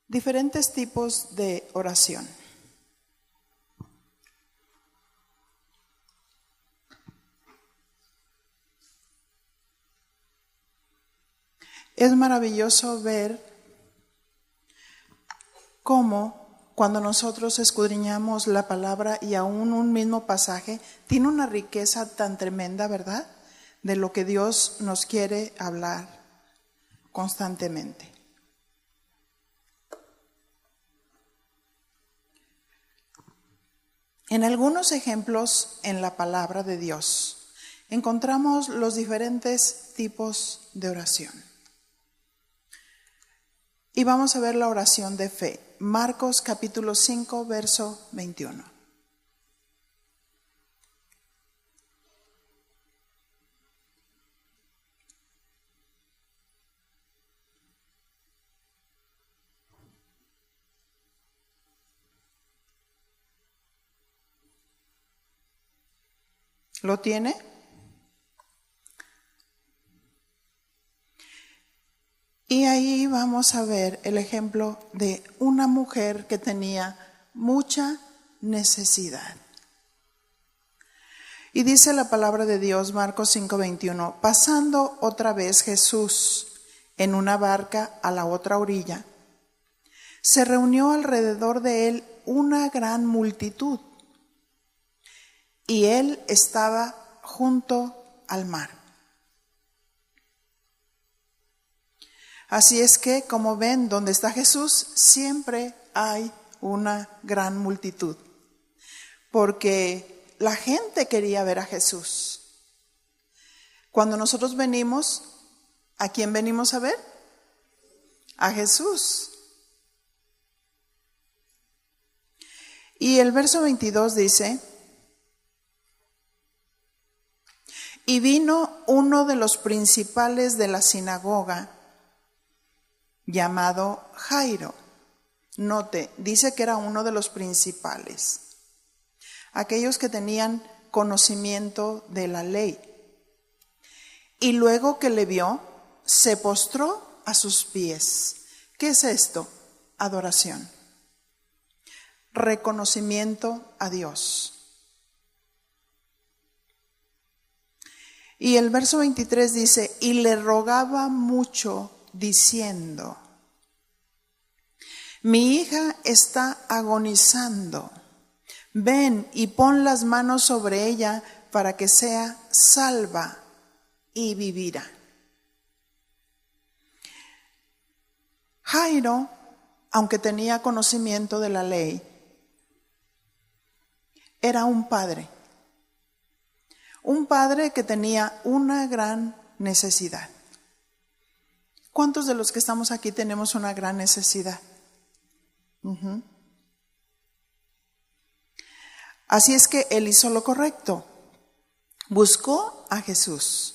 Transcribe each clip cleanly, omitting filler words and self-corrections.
Diferentes tipos de oración. Es maravilloso ver cómo cuando nosotros escudriñamos la palabra y aún un mismo pasaje, tiene una riqueza tan tremenda, ¿verdad? De lo que Dios nos quiere hablar constantemente. En algunos ejemplos en la palabra de Dios encontramos los diferentes tipos de oración. Y vamos a ver la oración de fe. Marcos capítulo 5, verso 21. ¿Lo tiene? Y ahí vamos a ver el ejemplo de una mujer que tenía mucha necesidad. Y dice la palabra de Dios, Marcos 5:21, pasando otra vez Jesús en una barca a la otra orilla, se reunió alrededor de él una gran multitud, y él estaba junto al mar. Así es que, como ven, donde está Jesús, siempre hay una gran multitud. Porque la gente quería ver a Jesús. Cuando nosotros venimos, ¿a quién venimos a ver? A Jesús. Y el verso 22 dice: y vino uno de los principales de la sinagoga, llamado Jairo. Note, dice que era uno de los principales, aquellos que tenían conocimiento de la ley. Y luego que le vio, se postró a sus pies. ¿Qué es esto? Adoración. Reconocimiento a Dios. Y el verso 23 dice, y le rogaba mucho, diciendo, mi hija está agonizando, ven y pon las manos sobre ella para que sea salva y vivirá. Jairo, aunque tenía conocimiento de la ley, era un padre que tenía una gran necesidad. ¿Cuántos de los que estamos aquí tenemos una gran necesidad? Así es que él hizo lo correcto. Buscó a Jesús.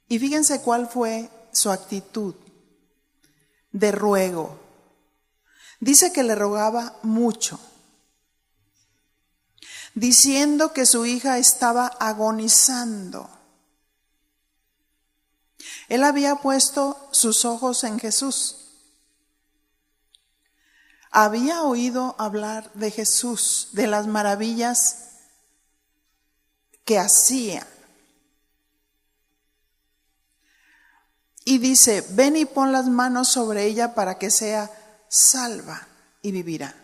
Y fíjense cuál fue su actitud de ruego. Dice que le rogaba mucho, diciendo que su hija estaba agonizando. Él había puesto sus ojos en Jesús. Había oído hablar de Jesús, de las maravillas que hacía. Y dice, ven y pon las manos sobre ella para que sea salva y vivirá.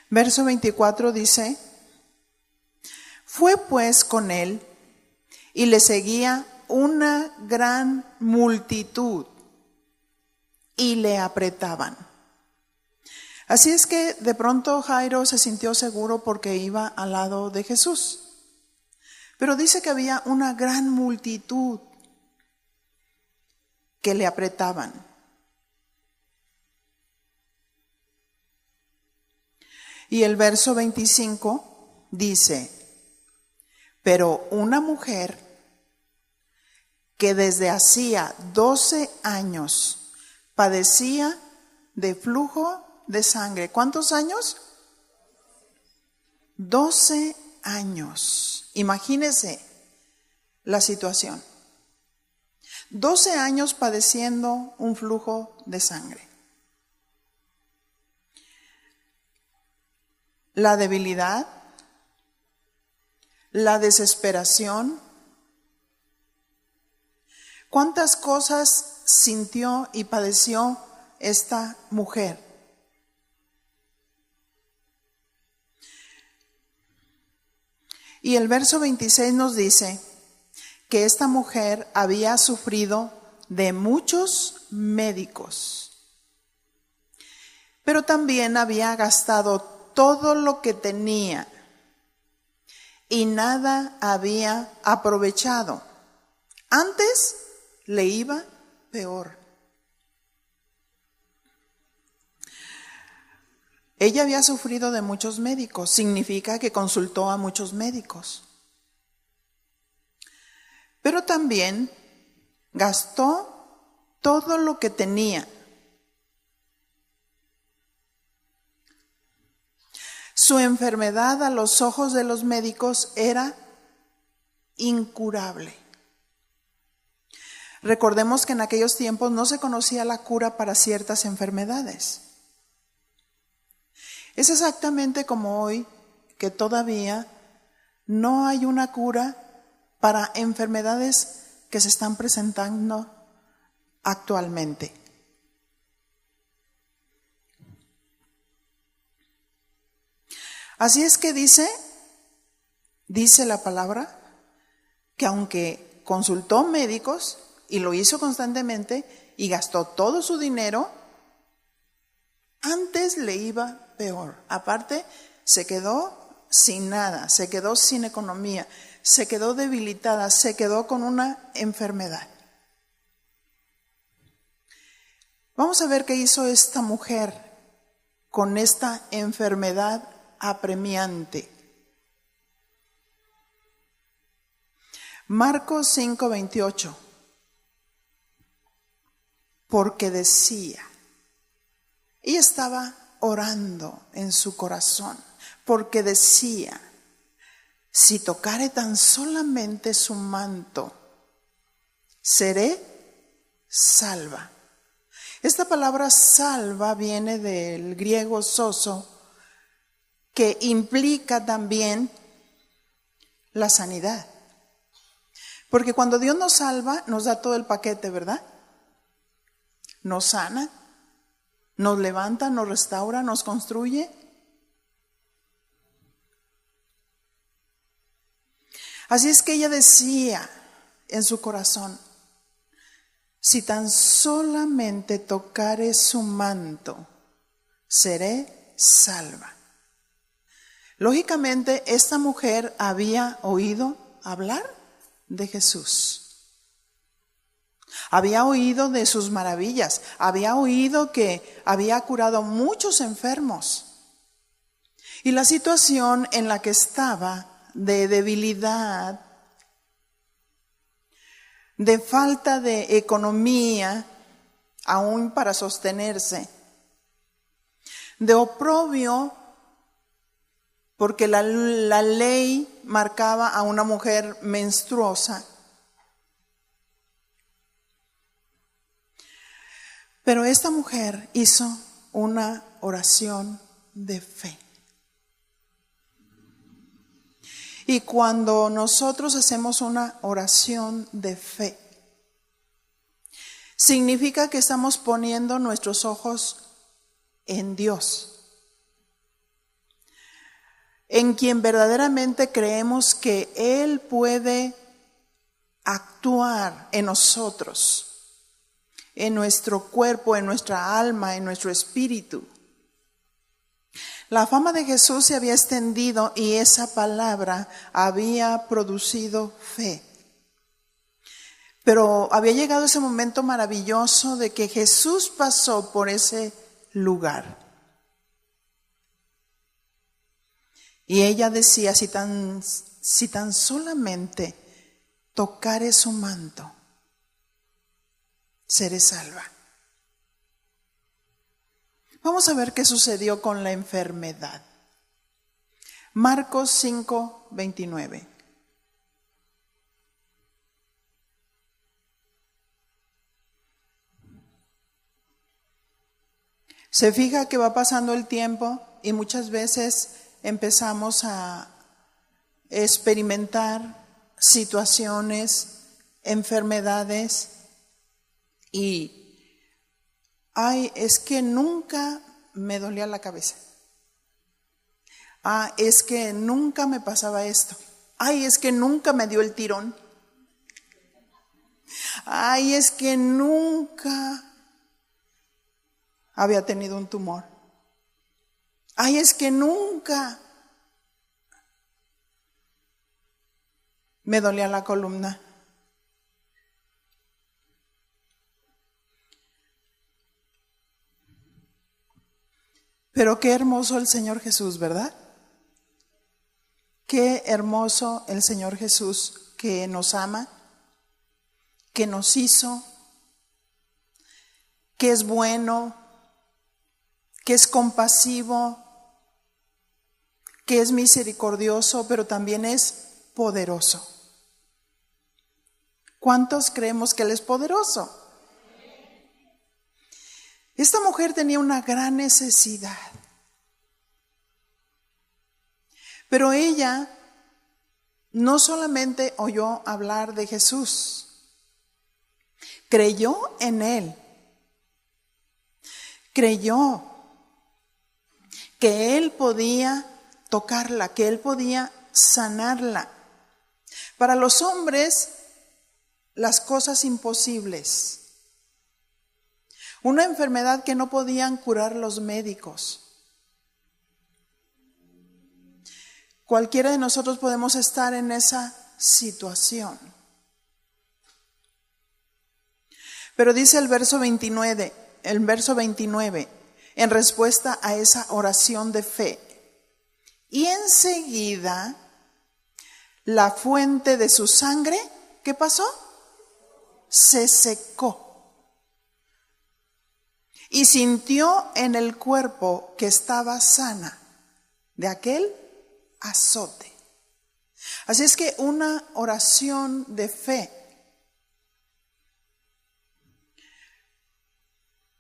Verso 24 dice, fue pues con él y le seguía una gran multitud y le apretaban. Así es que de pronto Jairo se sintió seguro porque iba al lado de Jesús. Pero dice que había una gran multitud que le apretaban. Y el verso 25 dice, pero una mujer que desde hacía 12 años padecía de flujo de sangre. ¿Cuántos años? 12 años. Imagínese la situación. 12 años padeciendo un flujo de sangre. La debilidad, la desesperación. ¿Cuántas cosas sintió y padeció esta mujer? Y el verso 26 nos dice que esta mujer había sufrido de muchos médicos, pero también había gastado todo lo que tenía y nada había aprovechado. Antes le iba peor. Ella había sufrido de muchos médicos, significa que consultó a muchos médicos. Pero también gastó todo lo que tenía. Su enfermedad a los ojos de los médicos era incurable. Recordemos que en aquellos tiempos no se conocía la cura para ciertas enfermedades. Es exactamente como hoy, que todavía no hay una cura para enfermedades que se están presentando actualmente. Así es que dice la palabra, que aunque consultó médicos y lo hizo constantemente y gastó todo su dinero, antes le iba peor. Aparte, se quedó sin nada, se quedó sin economía, se quedó debilitada, se quedó con una enfermedad. Vamos a ver qué hizo esta mujer con esta enfermedad apremiante. Marcos 5:28. Porque decía, ella estaba orando en su corazón, porque decía, si tocare tan solamente su manto, seré salva. Esta palabra salva viene del griego sozo, que implica también la sanidad. Porque cuando Dios nos salva, nos da todo el paquete, ¿verdad? Nos sana, nos levanta, nos restaura, nos construye. Así es que ella decía en su corazón, si tan solamente tocare su manto, seré salva. Lógicamente, esta mujer había oído hablar de Jesús. Había oído de sus maravillas, había oído que había curado muchos enfermos. Y la situación en la que estaba, de debilidad, de falta de economía, aún para sostenerse, de oprobio, porque la ley marcaba a una mujer menstruosa. Pero esta mujer hizo una oración de fe. Y cuando nosotros hacemos una oración de fe, significa que estamos poniendo nuestros ojos en Dios, en quien verdaderamente creemos que Él puede actuar en nosotros, en nuestro cuerpo, en nuestra alma, en nuestro espíritu. La fama de Jesús se había extendido y esa palabra había producido fe. Pero había llegado ese momento maravilloso de que Jesús pasó por ese lugar. Y ella decía, si tan solamente tocare su manto, seré salva. Vamos a ver qué sucedió con la enfermedad. Marcos 5:29. Se fija que va pasando el tiempo y muchas veces empezamos a experimentar situaciones, enfermedades y, es que nunca me dolía la cabeza. Es que nunca me pasaba esto. Es que nunca me dio el tirón. Es que nunca había tenido un tumor. Es que nunca me dolía la columna. Pero qué hermoso el Señor Jesús, ¿verdad? Qué hermoso el Señor Jesús, que nos ama, que nos hizo, que es bueno, que es compasivo, que es misericordioso, pero también es poderoso. ¿Cuántos creemos que Él es poderoso? Esta mujer tenía una gran necesidad, pero ella no solamente oyó hablar de Jesús, creyó en Él, creyó que Él podía tocarla, que Él podía sanarla. Para los hombres, las cosas imposibles, una enfermedad que no podían curar los médicos. Cualquiera de nosotros podemos estar en esa situación. Pero dice el verso 29, en respuesta a esa oración de fe: y enseguida la fuente de su sangre, ¿qué pasó? Se secó. Y sintió en el cuerpo que estaba sana de aquel azote. Así es que una oración de fe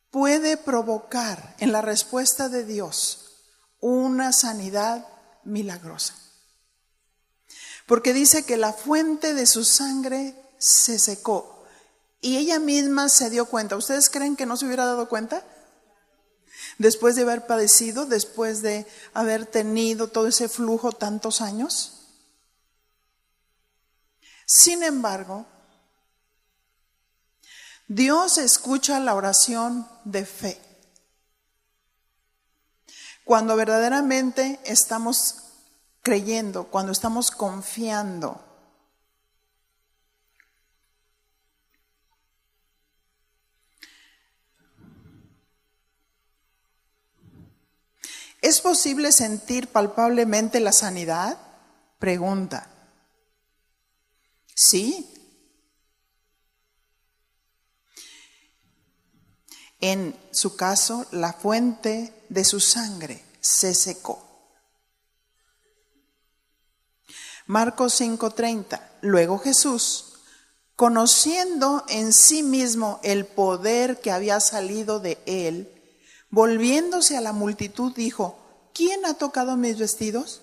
puede provocar en la respuesta de Dios una sanidad milagrosa. Porque dice que la fuente de su sangre se secó. Y ella misma se dio cuenta. ¿Ustedes creen que no se hubiera dado cuenta? Después de haber padecido, después de haber tenido todo ese flujo tantos años. Sin embargo, Dios escucha la oración de fe. Cuando verdaderamente estamos creyendo, cuando estamos confiando. ¿Es posible sentir palpablemente la sanidad? Pregunta. Sí. En su caso, la fuente de su sangre se secó. Marcos 5:30. Luego Jesús, conociendo en sí mismo el poder que había salido de él, volviéndose a la multitud, dijo: ¿quién ha tocado mis vestidos?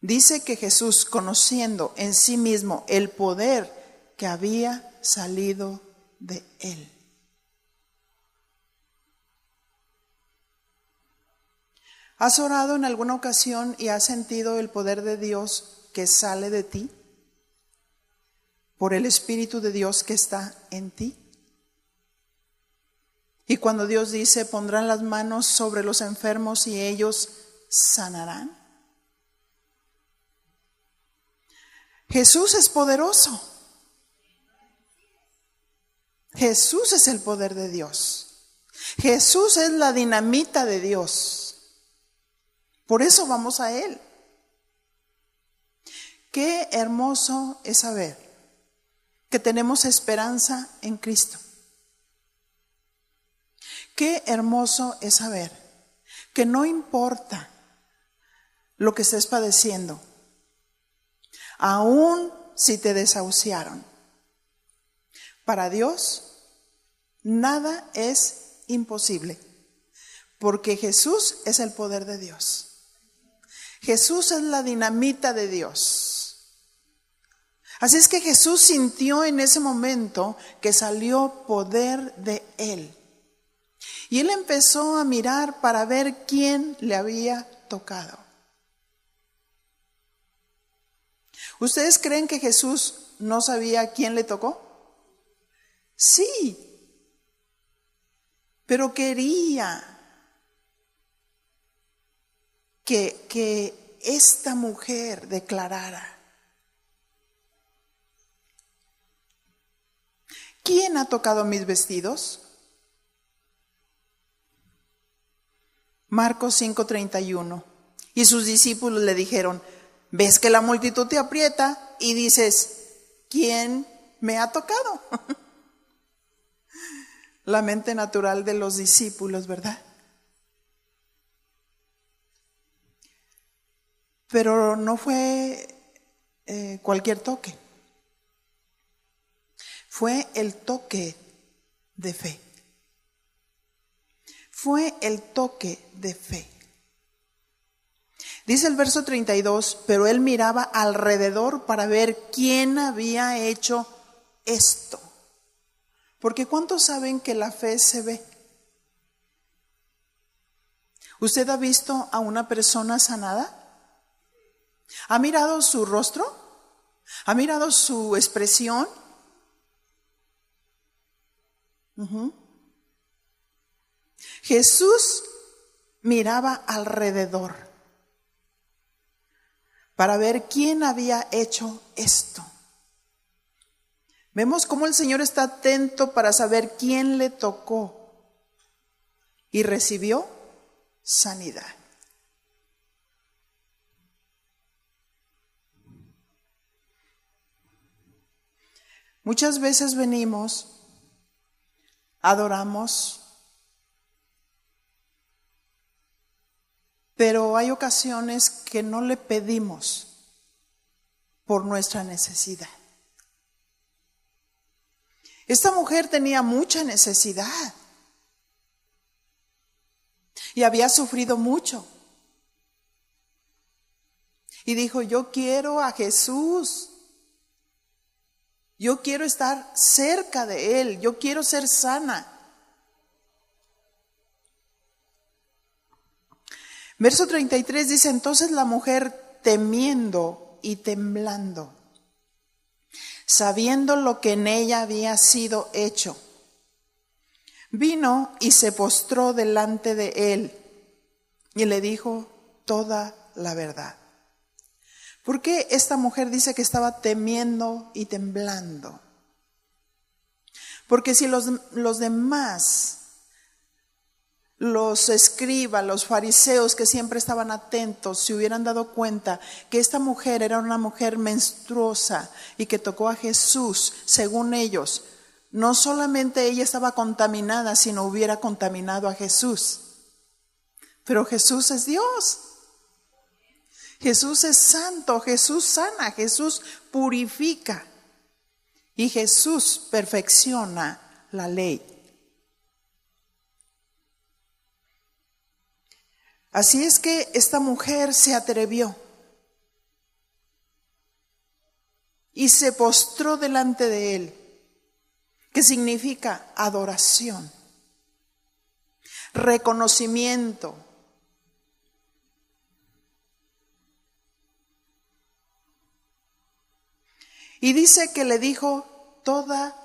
Dice que Jesús, conociendo en sí mismo el poder que había salido de él. ¿Has orado en alguna ocasión y has sentido el poder de Dios que sale de ti? Por el Espíritu de Dios que está en ti. Y cuando Dios dice: pondrán las manos sobre los enfermos y ellos sanarán. Jesús es poderoso. Jesús es el poder de Dios. Jesús es la dinamita de Dios. Por eso vamos a Él. Qué hermoso es saber que tenemos esperanza en Cristo. Qué hermoso es saber que no importa lo que estés padeciendo, aun si te desahuciaron, para Dios Nada es imposible, porque Jesús es el poder de Dios. Jesús es la dinamita de Dios. Así es que Jesús sintió en ese momento que salió poder de Él. Y Él empezó a mirar para ver quién le había tocado. ¿Ustedes creen que Jesús no sabía quién le tocó? Sí, pero quería que esta mujer declarara: ¿quién ha tocado mis vestidos? Marcos 5:31. Y sus discípulos le dijeron: ¿ves que la multitud te aprieta y dices, ¿quién me ha tocado? La mente natural de los discípulos, ¿verdad? Pero no fue cualquier toque. Fue el toque de fe. Fue el toque de fe. Dice el verso 32, pero él miraba alrededor para ver quién había hecho esto. Porque ¿cuántos saben que la fe se ve? ¿Usted ha visto a una persona sanada? ¿Ha mirado su rostro? ¿Ha mirado su expresión? Jesús miraba alrededor para ver quién había hecho esto. Vemos cómo el Señor está atento para saber quién le tocó y recibió sanidad. Muchas veces venimos, adoramos, pero hay ocasiones que no le pedimos por nuestra necesidad. Esta mujer tenía mucha necesidad y había sufrido mucho. Y dijo: yo quiero a Jesús. Yo quiero estar cerca de Él. Yo quiero ser sana. Verso 33 dice: entonces la mujer, temiendo y temblando, sabiendo lo que en ella había sido hecho, vino y se postró delante de él y le dijo toda la verdad. ¿Por qué esta mujer dice que estaba temiendo y temblando? Porque si los demás, los escribas, los fariseos que siempre estaban atentos, se hubieran dado cuenta que esta mujer era una mujer menstruosa y que tocó a Jesús, según ellos, no solamente ella estaba contaminada, sino hubiera contaminado a Jesús. Pero Jesús es Dios. Jesús es santo, Jesús sana, Jesús purifica y Jesús perfecciona la ley. Así es que esta mujer se atrevió y se postró delante de él, que significa adoración, reconocimiento. Y dice que le dijo toda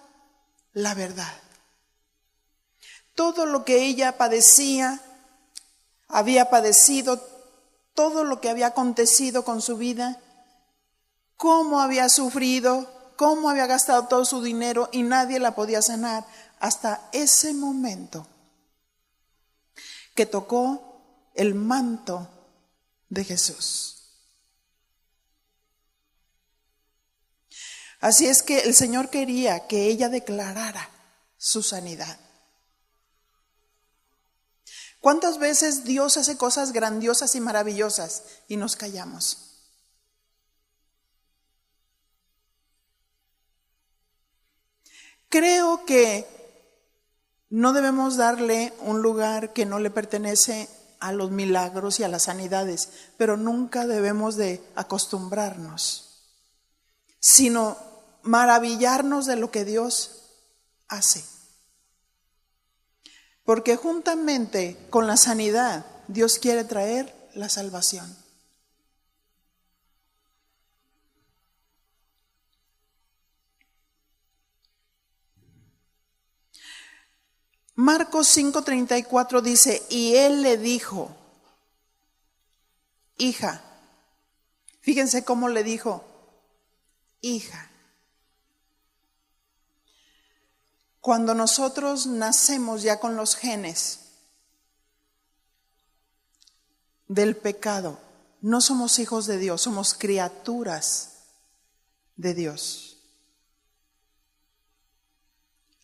la verdad. Todo lo que ella había padecido, todo lo que había acontecido con su vida, cómo había sufrido, cómo había gastado todo su dinero y nadie la podía sanar, hasta ese momento que tocó el manto de Jesús. Así es que el Señor quería que ella declarara su sanidad. ¿Cuántas veces Dios hace cosas grandiosas y maravillosas y nos callamos? Creo que No debemos darle un lugar que no le pertenece a los milagros y a las sanidades, pero nunca debemos de acostumbrarnos, sino maravillarnos de lo que Dios hace. Porque juntamente con la sanidad, Dios quiere traer la salvación. Marcos 5:34 dice, y él le dijo, hija. Fíjense cómo le dijo, hija. Cuando nosotros nacemos ya con los genes del pecado, no somos hijos de Dios, somos criaturas de Dios.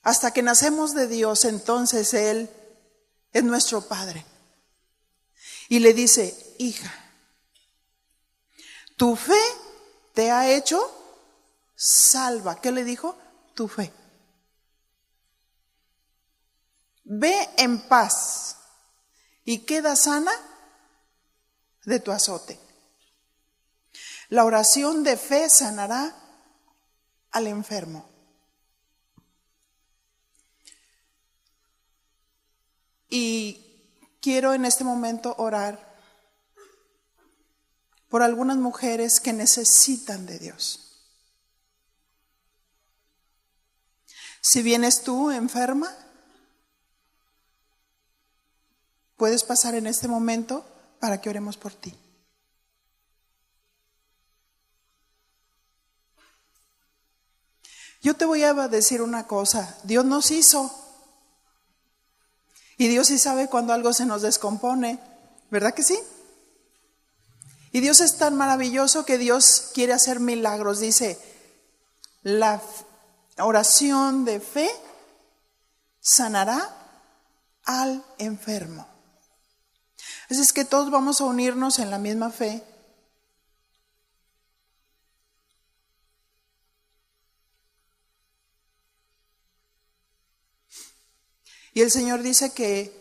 Hasta que nacemos de Dios, entonces Él es nuestro Padre. Y le dice, hija, tu fe te ha hecho salva. ¿Qué le dijo? Tu fe. Ve en paz y queda sana de tu azote. La oración de fe sanará al enfermo. Y quiero en este momento orar por algunas mujeres que necesitan de Dios. Si vienes tú enferma, puedes pasar en este momento para que oremos por ti. Yo te voy a decir una cosa, Dios nos hizo. Y Dios sí sabe cuando algo se nos descompone, ¿verdad que sí? Y Dios es tan maravilloso que Dios quiere hacer milagros. Dice, la oración de fe sanará al enfermo. Así es que todos vamos a unirnos en la misma fe. Y el Señor dice que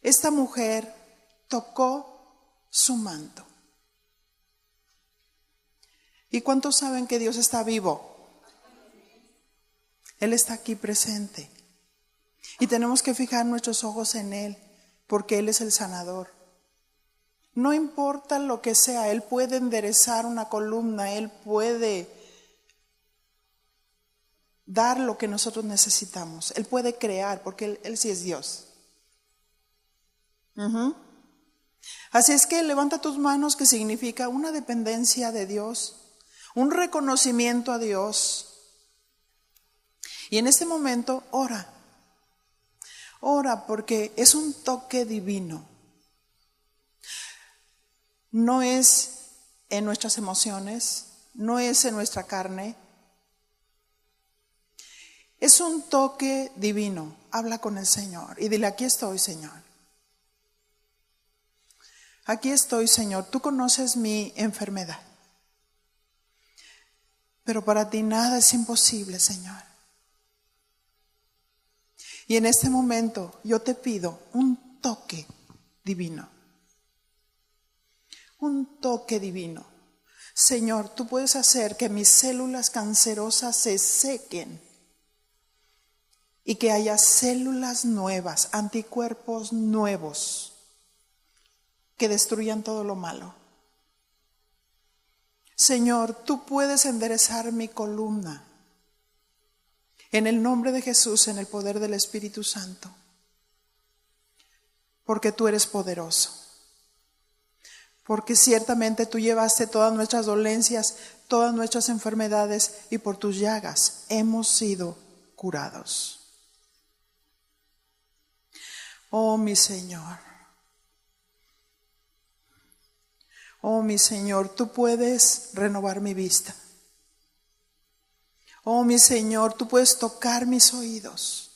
esta mujer tocó su manto. ¿Y cuántos saben que Dios está vivo? Él está aquí presente. Y tenemos que fijar nuestros ojos en Él, porque Él es el sanador. No importa lo que sea, Él puede enderezar una columna, Él puede dar lo que nosotros necesitamos. Él puede crear, porque Él sí es Dios. Así es que levanta tus manos, que significa una dependencia de Dios, un reconocimiento a Dios. Y en este momento ora. Ora porque es un toque divino. No es en nuestras emociones, no es en nuestra carne. Es un toque divino. Habla con el Señor y dile, aquí estoy, Señor. Aquí estoy, Señor. Tú conoces mi enfermedad. Pero para ti nada es imposible, Señor. Y en este momento yo te pido un toque divino. Un toque divino. Señor, tú puedes hacer que mis células cancerosas se sequen y que haya células nuevas, anticuerpos nuevos que destruyan todo lo malo. Señor, tú puedes enderezar mi columna. En el nombre de Jesús, en el poder del Espíritu Santo. Porque tú eres poderoso. Porque ciertamente tú llevaste todas nuestras dolencias, todas nuestras enfermedades, y por tus llagas hemos sido curados. Oh mi Señor. Oh mi Señor, tú puedes renovar mi vista. Oh mi Señor, tú puedes tocar mis oídos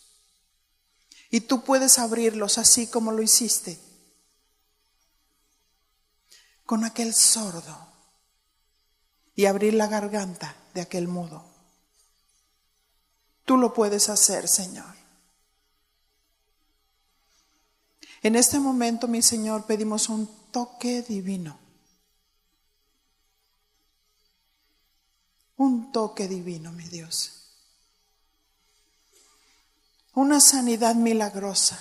y tú puedes abrirlos así como lo hiciste con aquel sordo y abrir la garganta de aquel mudo. Tú lo puedes hacer, Señor. En este momento, mi Señor, pedimos un toque divino. Un toque divino, mi Dios. Una sanidad milagrosa.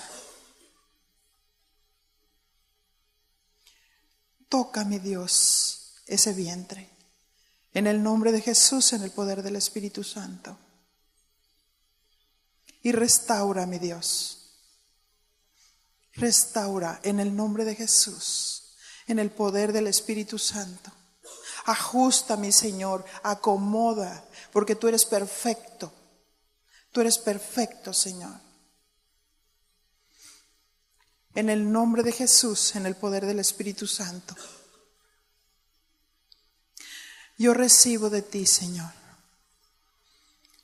Toca, mi Dios, ese vientre. En el nombre de Jesús, en el poder del Espíritu Santo. Y restaura, mi Dios. Restaura en el nombre de Jesús, en el poder del Espíritu Santo. Ajusta, mi Señor, acomoda, porque tú eres perfecto. Tú eres perfecto, Señor. En el nombre de Jesús, en el poder del Espíritu Santo. Yo recibo de ti, Señor.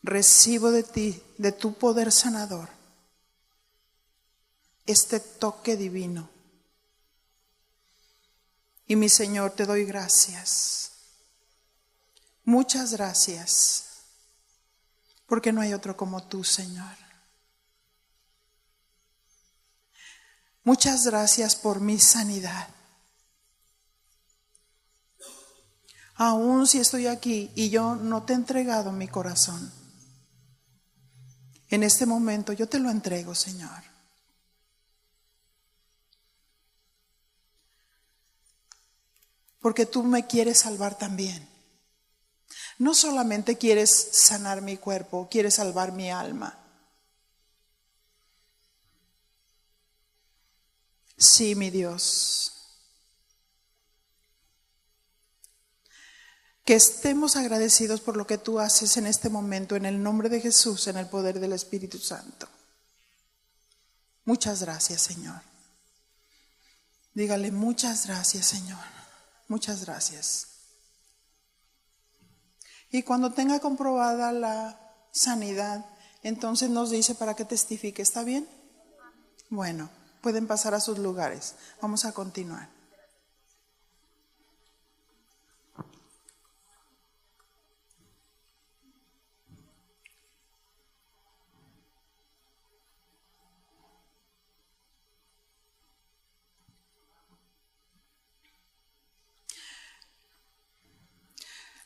Recibo de ti, de tu poder sanador, este toque divino. Y mi Señor, te doy gracias. Muchas gracias, porque no hay otro como tú, Señor. Muchas gracias por mi sanidad. Aún si estoy aquí y yo no te he entregado mi corazón, en este momento yo te lo entrego, Señor. Porque tú me quieres salvar también. No solamente quieres sanar mi cuerpo, quieres salvar mi alma. Sí, mi Dios. Que estemos agradecidos por lo que tú haces en este momento, en el nombre de Jesús, en el poder del Espíritu Santo. Muchas gracias, Señor. Dígale, muchas gracias, Señor. Muchas gracias. Y cuando tenga comprobada la sanidad, entonces nos dice para que testifique. ¿Está bien? Bueno, pueden pasar a sus lugares. Vamos a continuar.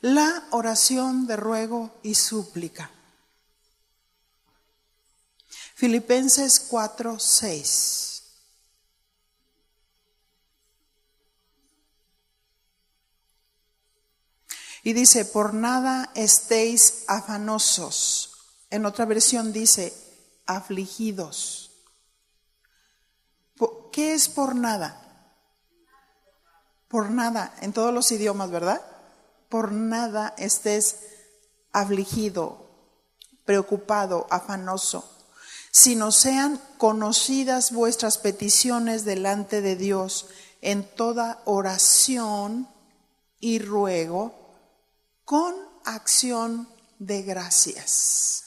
La oración de ruego y súplica. Filipenses 4:6. Y dice, por nada estéis afanosos. En otra versión dice, afligidos. ¿Qué es por nada? Por nada, en todos los idiomas, ¿verdad? Por nada estés afligido, preocupado, afanoso, sino sean conocidas vuestras peticiones delante de Dios en toda oración y ruego con acción de gracias.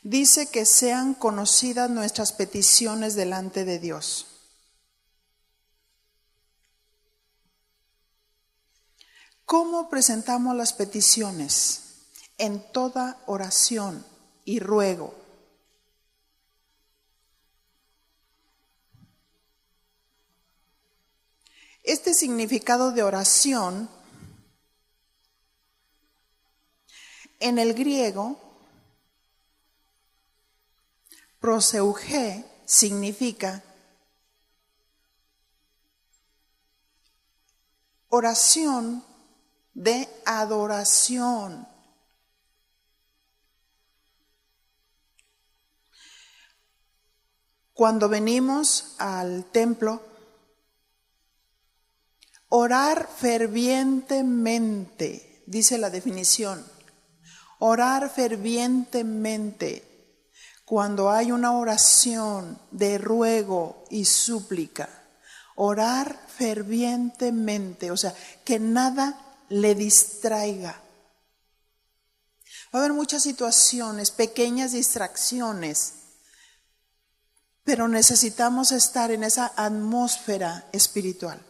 Dice que sean conocidas nuestras peticiones delante de Dios. ¿Cómo presentamos las peticiones? En toda oración y ruego. Este significado de oración en el griego, proseuge, significa oración de adoración. Cuando venimos al templo, orar fervientemente, dice la definición, orar fervientemente, cuando hay una oración de ruego y súplica, orar fervientemente, o sea, que nada le distraiga. Va a haber muchas situaciones, pequeñas distracciones, pero necesitamos estar en esa atmósfera espiritual,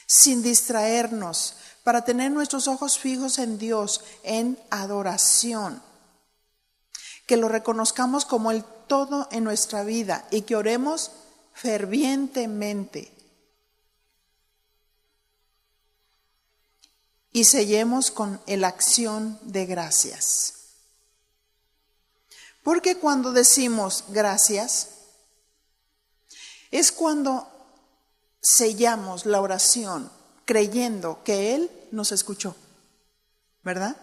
sin distraernos, para tener nuestros ojos fijos en Dios, en adoración, que lo reconozcamos como el todo en nuestra vida y que oremos fervientemente y sellemos con la acción de gracias. Porque cuando decimos gracias, es cuando sellamos la oración creyendo que Él nos escuchó, ¿verdad?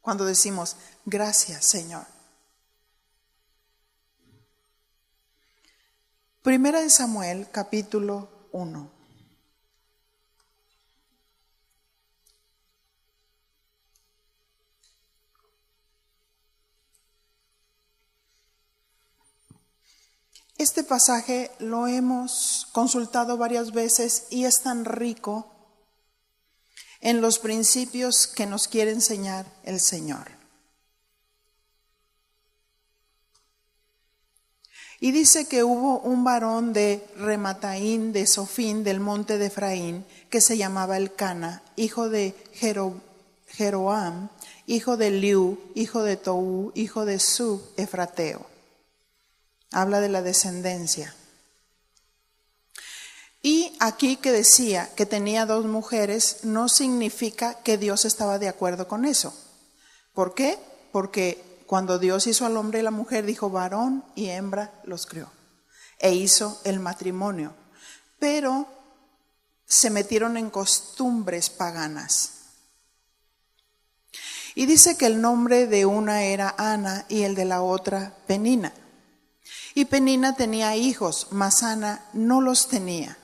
Cuando decimos gracias, Señor. Primera de Samuel, capítulo 1. Este pasaje lo hemos consultado varias veces y es tan rico en los principios que nos quiere enseñar el Señor. Y dice que hubo un varón de Remataín, de Sofín, del monte de Efraín, que se llamaba Elcana, hijo de Jeroam, hijo de Liu, hijo de Tou, hijo de Sub, Efrateo. Habla de la descendencia. Y aquí que decía que tenía 2 mujeres, no significa que Dios estaba de acuerdo con eso. ¿Por qué? Porque cuando Dios hizo al hombre y la mujer, dijo varón y hembra los crió. E hizo el matrimonio. Pero se metieron en costumbres paganas. Y dice que el nombre de una era Ana y el de la otra Penina. Y Penina tenía hijos, mas Ana no los tenía.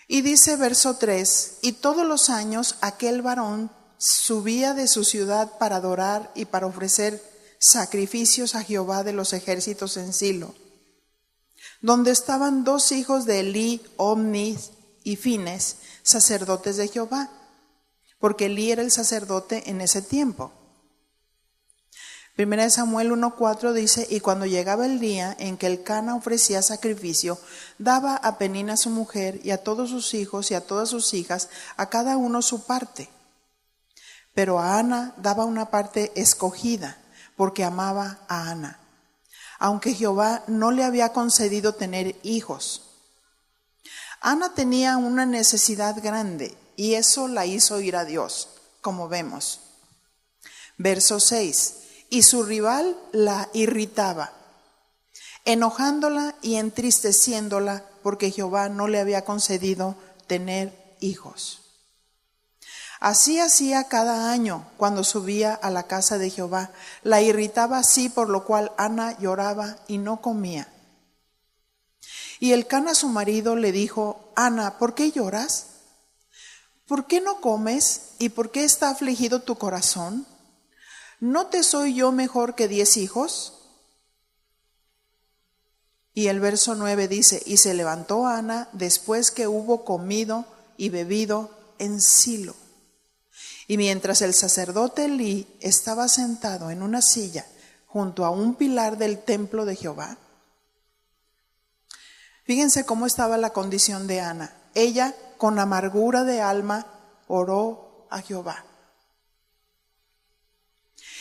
Y dice verso 3, y todos los años aquel varón subía de su ciudad para adorar y para ofrecer sacrificios a Jehová de los ejércitos en Silo, donde estaban 2 hijos de Elí, Omni y Fines, sacerdotes de Jehová, porque Elí era el sacerdote en ese tiempo. Primera de Samuel 1:4 dice, y cuando llegaba el día en que Elcana ofrecía sacrificio, daba a Penina su mujer y a todos sus hijos y a todas sus hijas, a cada uno su parte. Pero a Ana daba una parte escogida, porque amaba a Ana, aunque Jehová no le había concedido tener hijos. Ana tenía una necesidad grande y eso la hizo ir a Dios, como vemos. Verso 6. Y su rival la irritaba, enojándola y entristeciéndola, porque Jehová no le había concedido tener hijos. Así hacía cada año cuando subía a la casa de Jehová. La irritaba así, por lo cual Ana lloraba y no comía. Y Elcana su marido le dijo, Ana, ¿por qué lloras? ¿Por qué no comes? ¿Y por qué está afligido tu corazón? ¿No te soy yo mejor que 10 hijos? Y el verso 9 dice, y se levantó Ana después que hubo comido y bebido en Silo. Y mientras el sacerdote Elí estaba sentado en una silla junto a un pilar del templo de Jehová. Fíjense cómo estaba la condición de Ana. Ella, con amargura de alma, oró a Jehová.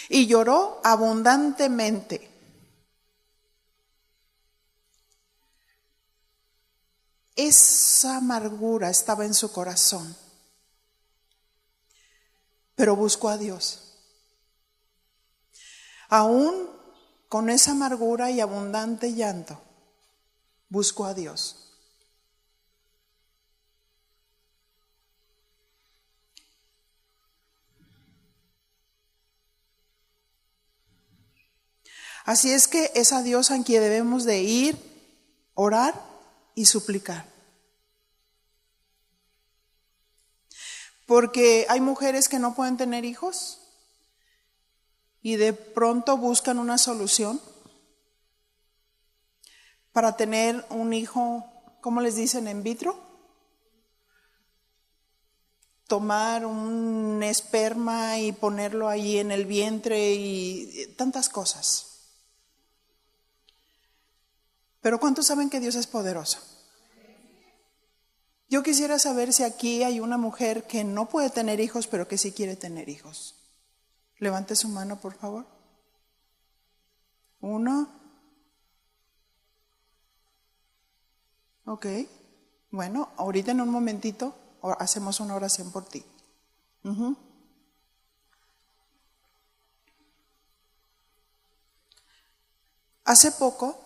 Y lloró abundantemente. Esa amargura estaba en su corazón. Pero buscó a Dios. Aún con esa amargura y abundante llanto, buscó a Dios. Así es que es a Dios a quien debemos de ir, orar y suplicar. Porque hay mujeres que no pueden tener hijos y de pronto buscan una solución para tener un hijo, ¿cómo les dicen? ¿In vitro? Tomar un esperma y ponerlo ahí en el vientre y tantas cosas. Pero ¿cuántos saben que Dios es poderoso? Yo quisiera saber si aquí hay una mujer que no puede tener hijos, pero que sí quiere tener hijos. Levante su mano, por favor. 1. Ok. Bueno, ahorita en un momentito hacemos una oración por ti. Hace poco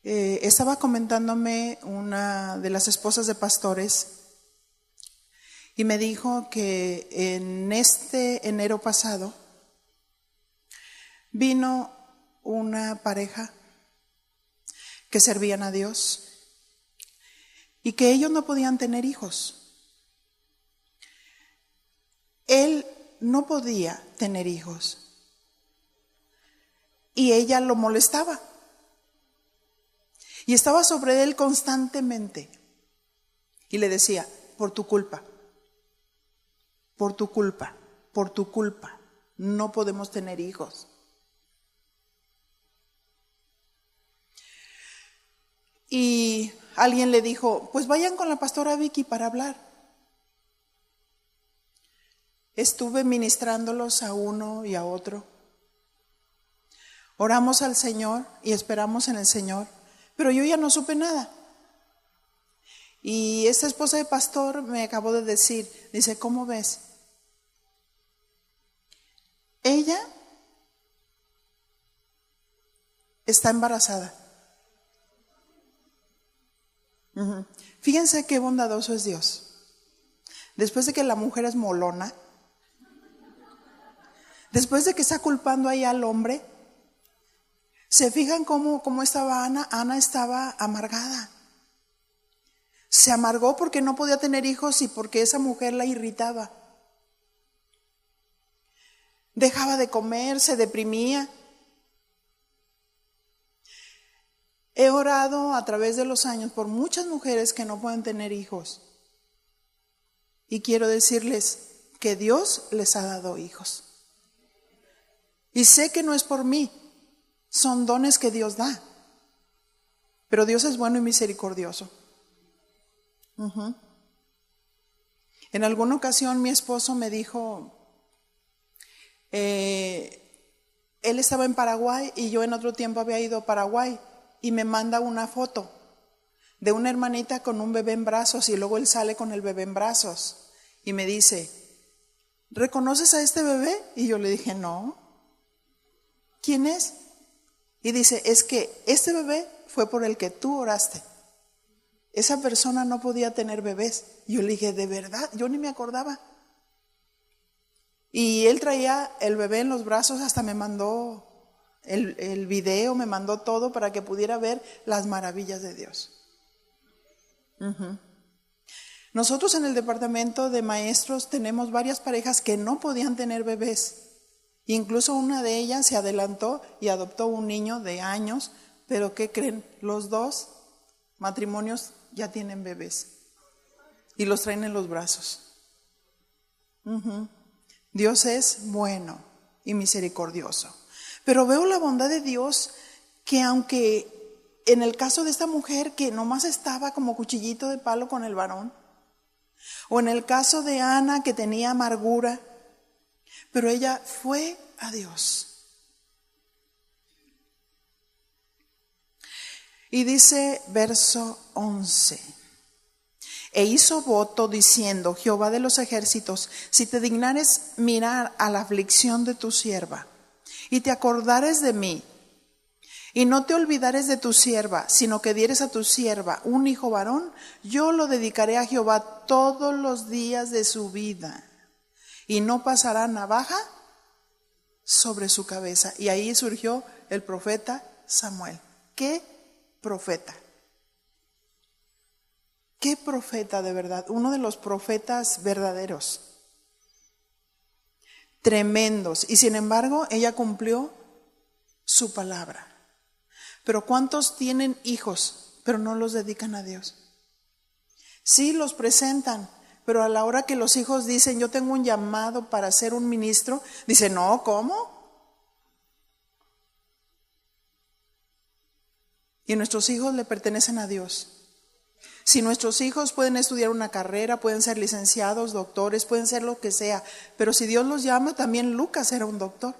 estaba comentándome una de las esposas de pastores y me dijo que en este enero pasado vino una pareja que servían a Dios y que ellos no podían tener hijos. Él no podía tener hijos y ella lo molestaba. Y estaba sobre él constantemente. Y le decía, por tu culpa, por tu culpa, por tu culpa, no podemos tener hijos. Y alguien le dijo, pues vayan con la pastora Vicky para hablar. Estuve ministrándolos a uno y a otro. Oramos al Señor y esperamos en el Señor. Pero yo ya no supe nada. Y esta esposa de pastor me acabó de decir, dice, ¿cómo ves? Ella está embarazada. Fíjense qué bondadoso es Dios. Después de que la mujer es molona, después de que está culpando ahí al hombre, ¿se fijan cómo estaba Ana? Ana estaba amargada. Se amargó porque no podía tener hijos y porque esa mujer la irritaba. Dejaba de comer, se deprimía. He orado a través de los años por muchas mujeres que no pueden tener hijos. Y quiero decirles que Dios les ha dado hijos. Y sé que no es por mí. Son dones que Dios da. Pero Dios es bueno y misericordioso. En alguna ocasión mi esposo me dijo, él estaba en Paraguay y yo en otro tiempo había ido a Paraguay y me manda una foto de una hermanita con un bebé en brazos y luego él sale con el bebé en brazos y me dice, ¿reconoces a este bebé? Y yo le dije, no. ¿Quién es? Y dice, es que este bebé fue por el que tú oraste. Esa persona no podía tener bebés. Yo le dije, ¿de verdad? Yo ni me acordaba. Y él traía el bebé en los brazos, hasta me mandó el video, me mandó todo para que pudiera ver las maravillas de Dios. Nosotros en el departamento de maestros tenemos varias parejas que no podían tener bebés. Incluso una de ellas se adelantó y adoptó un niño de años, pero ¿qué creen? Los dos matrimonios ya tienen bebés y los traen en los brazos. Dios es bueno y misericordioso. Pero veo la bondad de Dios que aunque en el caso de esta mujer que nomás estaba como cuchillito de palo con el varón, o en el caso de Ana que tenía amargura, pero ella fue a Dios. Y dice verso 11, e hizo voto diciendo, Jehová de los ejércitos, si te dignares mirar a la aflicción de tu sierva, y te acordares de mí, y no te olvidares de tu sierva, sino que dieres a tu sierva un hijo varón, yo lo dedicaré a Jehová todos los días de su vida, y no pasará navaja sobre su cabeza. Y ahí surgió el profeta Samuel. ¿Qué profeta? ¿Qué profeta de verdad? Uno de los profetas verdaderos. Tremendos. Y sin embargo, ella cumplió su palabra. Pero ¿cuántos tienen hijos, pero no los dedican a Dios? Sí, los presentan, pero a la hora que los hijos dicen, yo tengo un llamado para ser un ministro, dicen, no, ¿cómo? Y nuestros hijos le pertenecen a Dios. Si nuestros hijos pueden estudiar una carrera, pueden ser licenciados, doctores, pueden ser lo que sea, pero si Dios los llama, también Lucas era un doctor.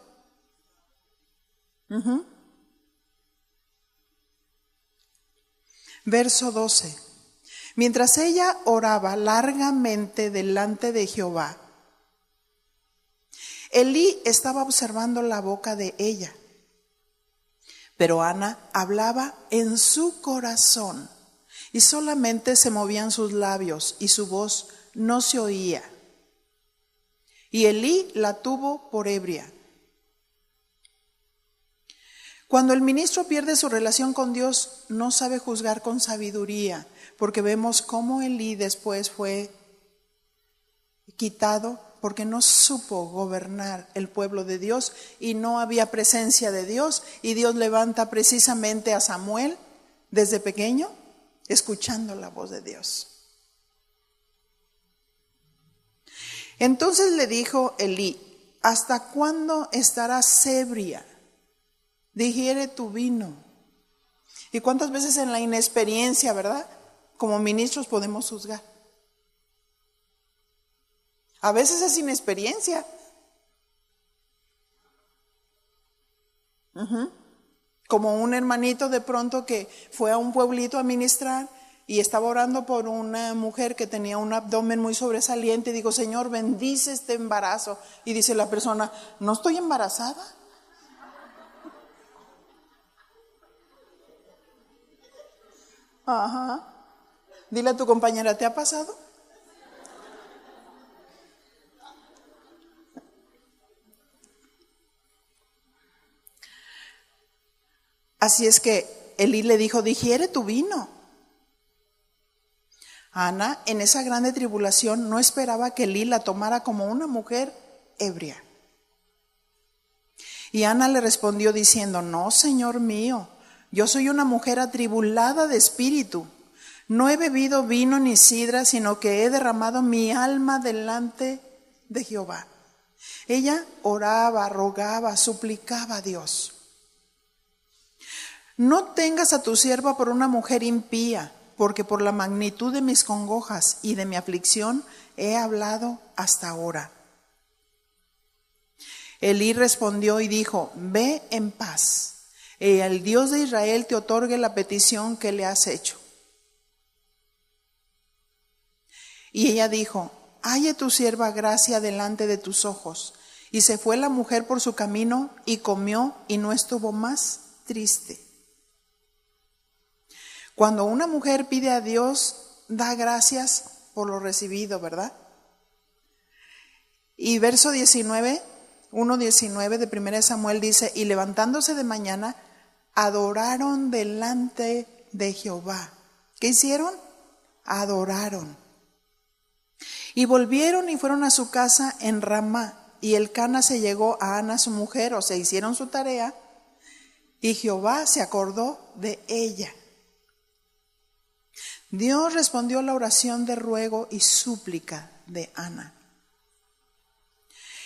Verso 12. Mientras ella oraba largamente delante de Jehová, Elí estaba observando la boca de ella, pero Ana hablaba en su corazón y solamente se movían sus labios y su voz no se oía. Y Elí la tuvo por ebria. Cuando el ministro pierde su relación con Dios, no sabe juzgar con sabiduría, porque vemos cómo Elí después fue quitado porque no supo gobernar el pueblo de Dios y no había presencia de Dios, y Dios levanta precisamente a Samuel desde pequeño escuchando la voz de Dios. Entonces le dijo Elí: ¿hasta cuándo estarás ebria? Digiere tu vino. ¿Y cuántas veces en la inexperiencia, verdad? Como ministros podemos juzgar. A veces es inexperiencia. Como un hermanito de pronto que fue a un pueblito a ministrar y estaba orando por una mujer que tenía un abdomen muy sobresaliente. Y digo: Señor, bendice este embarazo. Y dice la persona: no estoy embarazada. Dile a tu compañera: ¿te ha pasado? Así es que Elí le dijo: digiere tu vino. Ana, en esa grande tribulación, no esperaba que Elí la tomara como una mujer ebria. Y Ana le respondió diciendo: no, Señor mío, yo soy una mujer atribulada de espíritu. No he bebido vino ni sidra, sino que he derramado mi alma delante de Jehová. Ella oraba, rogaba, suplicaba a Dios. No tengas a tu sierva por una mujer impía, porque por la magnitud de mis congojas y de mi aflicción he hablado hasta ahora. Elí respondió y dijo: ve en paz, y el Dios de Israel te otorgue la petición que le has hecho. Y ella dijo: halle tu sierva gracia delante de tus ojos. Y se fue la mujer por su camino y comió, y no estuvo más triste. Cuando una mujer pide a Dios, da gracias por lo recibido, ¿verdad? Y verso 19, 1:19 de 1 Samuel dice: y levantándose de mañana, adoraron delante de Jehová. ¿Qué hicieron? Adoraron. Y volvieron y fueron a su casa en Ramá. Y Elcana se llegó a Ana su mujer, o sea, hicieron su tarea, y Jehová se acordó de ella. Dios respondió a la oración de ruego y súplica de Ana.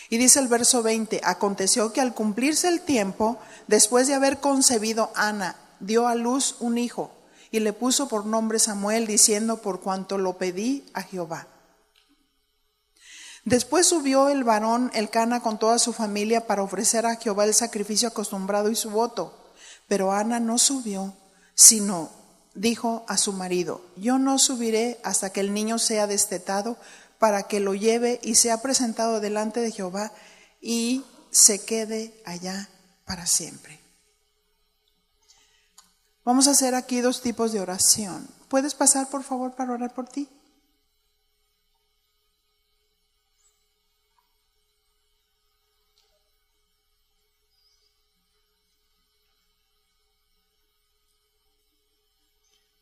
Y dice el verso 20: aconteció que al cumplirse el tiempo, después de haber concebido Ana, dio a luz un hijo, y le puso por nombre Samuel, diciendo: por cuanto lo pedí a Jehová. Después subió el varón Elcana con toda su familia para ofrecer a Jehová el sacrificio acostumbrado y su voto. Pero Ana no subió, sino dijo a su marido: yo no subiré hasta que el niño sea destetado, para que lo lleve y sea presentado delante de Jehová y se quede allá para siempre. Vamos a hacer aquí dos tipos de oración. ¿Puedes pasar, por favor, para orar por ti?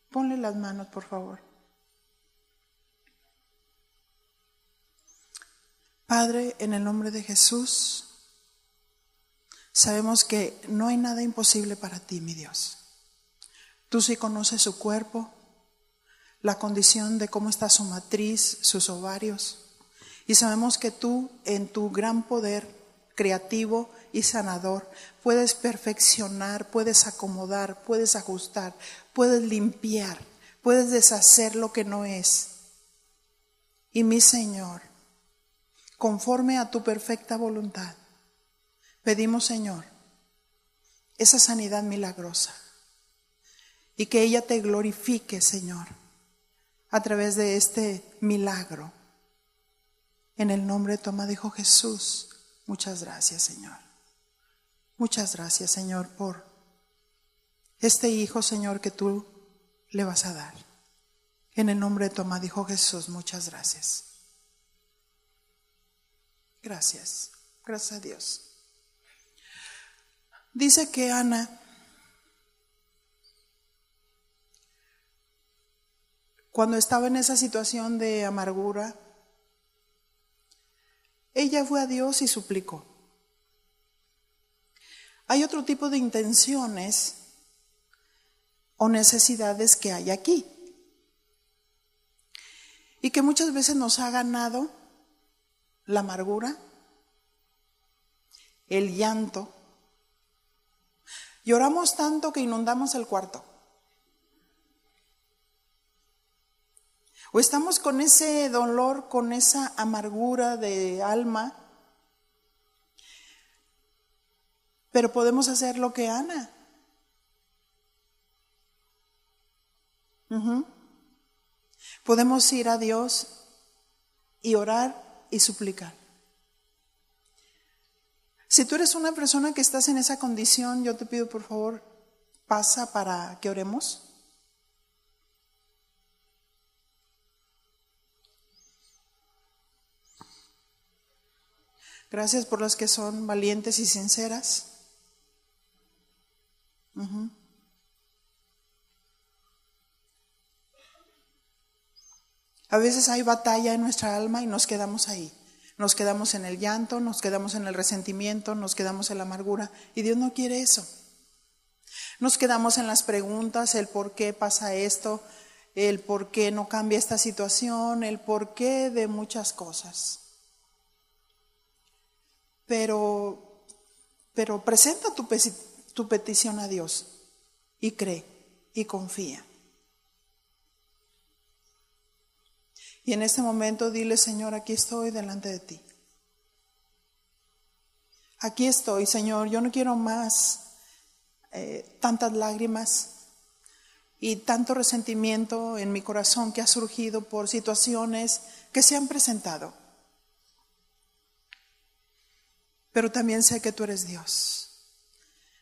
Ponle las manos, por favor. Padre, en el nombre de Jesús, sabemos que no hay nada imposible para ti, mi Dios. Tú sí conoces su cuerpo, la condición de cómo está su matriz, sus ovarios. Y sabemos que tú, en tu gran poder creativo y sanador. Puedes perfeccionar, puedes acomodar, puedes ajustar, puedes limpiar, puedes deshacer lo que no es. Y mi Señor, conforme a tu perfecta voluntad, pedimos, Señor, esa sanidad milagrosa y que ella te glorifique, Señor, a través de este milagro. En el nombre de tu amado Hijo Jesús, muchas gracias, Señor. Muchas gracias, Señor, por este hijo, Señor, que tú le vas a dar. En el nombre de tu amado Hijo Jesús, muchas gracias. Gracias, gracias a Dios. Dice que Ana, cuando estaba en esa situación de amargura, ella fue a Dios y suplicó. Hay otro tipo de intenciones o necesidades que hay aquí y que muchas veces nos ha ganado la amargura, el llanto. Lloramos tanto que inundamos el cuarto. O estamos con ese dolor, con esa amargura de alma, pero podemos hacer lo que Ana. Podemos ir a Dios y orar y suplicar. Si tú eres una persona que estás en esa condición, yo te pido por favor, pasa para que oremos. Gracias por las que son valientes y sinceras. A veces hay batalla en nuestra alma y nos quedamos ahí. Nos quedamos en el llanto, nos quedamos en el resentimiento, nos quedamos en la amargura. Y Dios no quiere eso. Nos quedamos en las preguntas, el por qué pasa esto, el por qué no cambia esta situación, el por qué de muchas cosas. Pero presenta tu petición a Dios y cree y confía. Y en este momento dile, Señor, aquí estoy delante de ti. Aquí estoy, Señor, yo no quiero más tantas lágrimas y tanto resentimiento en mi corazón que ha surgido por situaciones que se han presentado. Pero también sé que tú eres Dios.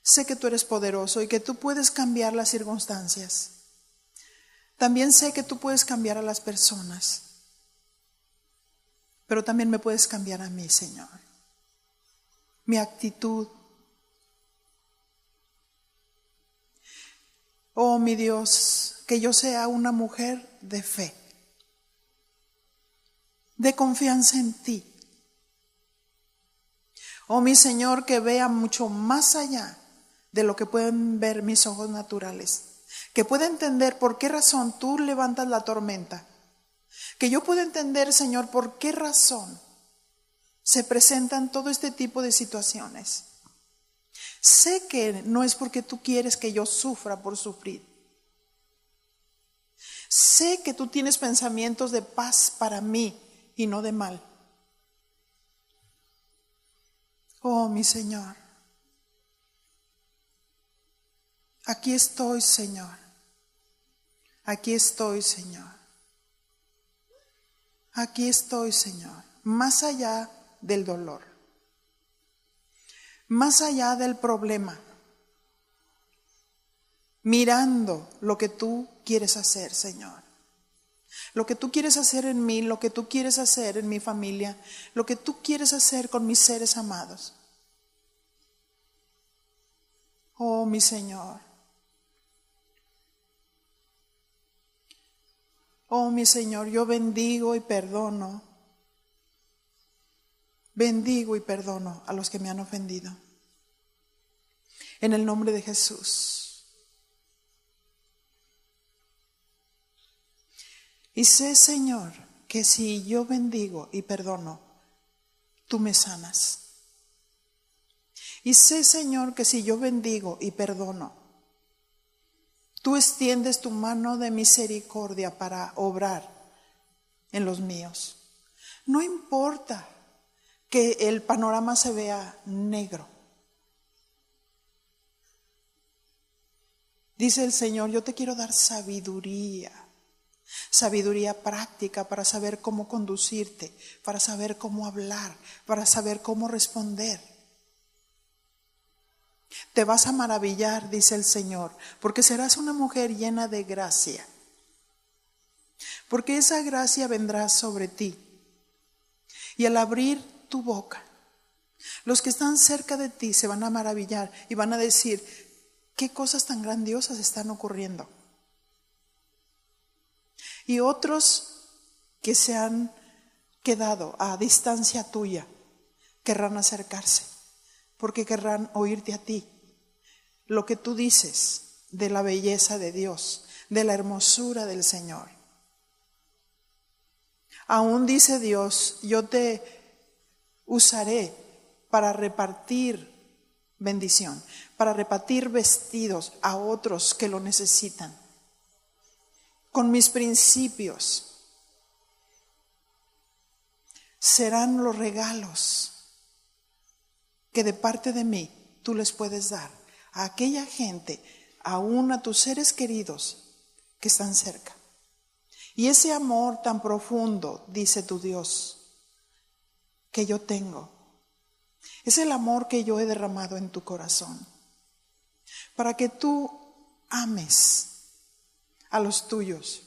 Sé que tú eres poderoso y que tú puedes cambiar las circunstancias. También sé que tú puedes cambiar a las personas. Pero también me puedes cambiar a mí, Señor. Mi actitud. Oh, mi Dios, que yo sea una mujer de fe, de confianza en ti. Oh, mi Señor, que vea mucho más allá de lo que pueden ver mis ojos naturales. Que pueda entender por qué razón tú levantas la tormenta. Que yo pueda entender, Señor, por qué razón se presentan todo este tipo de situaciones. Sé que no es porque tú quieres que yo sufra por sufrir. Sé que tú tienes pensamientos de paz para mí y no de mal. Oh, mi Señor. Aquí estoy, Señor. Aquí estoy, Señor. Aquí estoy, Señor. Más allá del dolor. Más allá del problema. Mirando lo que tú quieres hacer, Señor. Lo que tú quieres hacer en mí, lo que tú quieres hacer en mi familia, lo que tú quieres hacer con mis seres amados. Oh, mi Señor. Oh, mi Señor, yo bendigo y perdono. Bendigo y perdono a los que me han ofendido. En el nombre de Jesús. Y sé, Señor, que si yo bendigo y perdono, tú me sanas. Y sé, Señor, que si yo bendigo y perdono, tú extiendes tu mano de misericordia para obrar en los míos. No importa que el panorama se vea negro. Dice el Señor, yo te quiero dar sabiduría práctica para saber cómo conducirte, para saber cómo hablar, para saber cómo responder. Te vas a maravillar, dice el Señor, porque serás una mujer llena de gracia, porque esa gracia vendrá sobre ti. Y al abrir tu boca, los que están cerca de ti se van a maravillar y van a decir, ¿qué cosas tan grandiosas están ocurriendo? Y otros que se han quedado a distancia tuya querrán acercarse, porque querrán oírte a ti, lo que tú dices de la belleza de Dios, de la hermosura del Señor. Aún dice Dios, yo te usaré para repartir bendición, para repartir vestidos a otros que lo necesitan. Con mis principios serán los regalos que de parte de mí tú les puedes dar a aquella gente, aún a tus seres queridos que están cerca. Y ese amor tan profundo, dice tu Dios, que yo tengo, es el amor que yo he derramado en tu corazón, para que tú ames a los tuyos.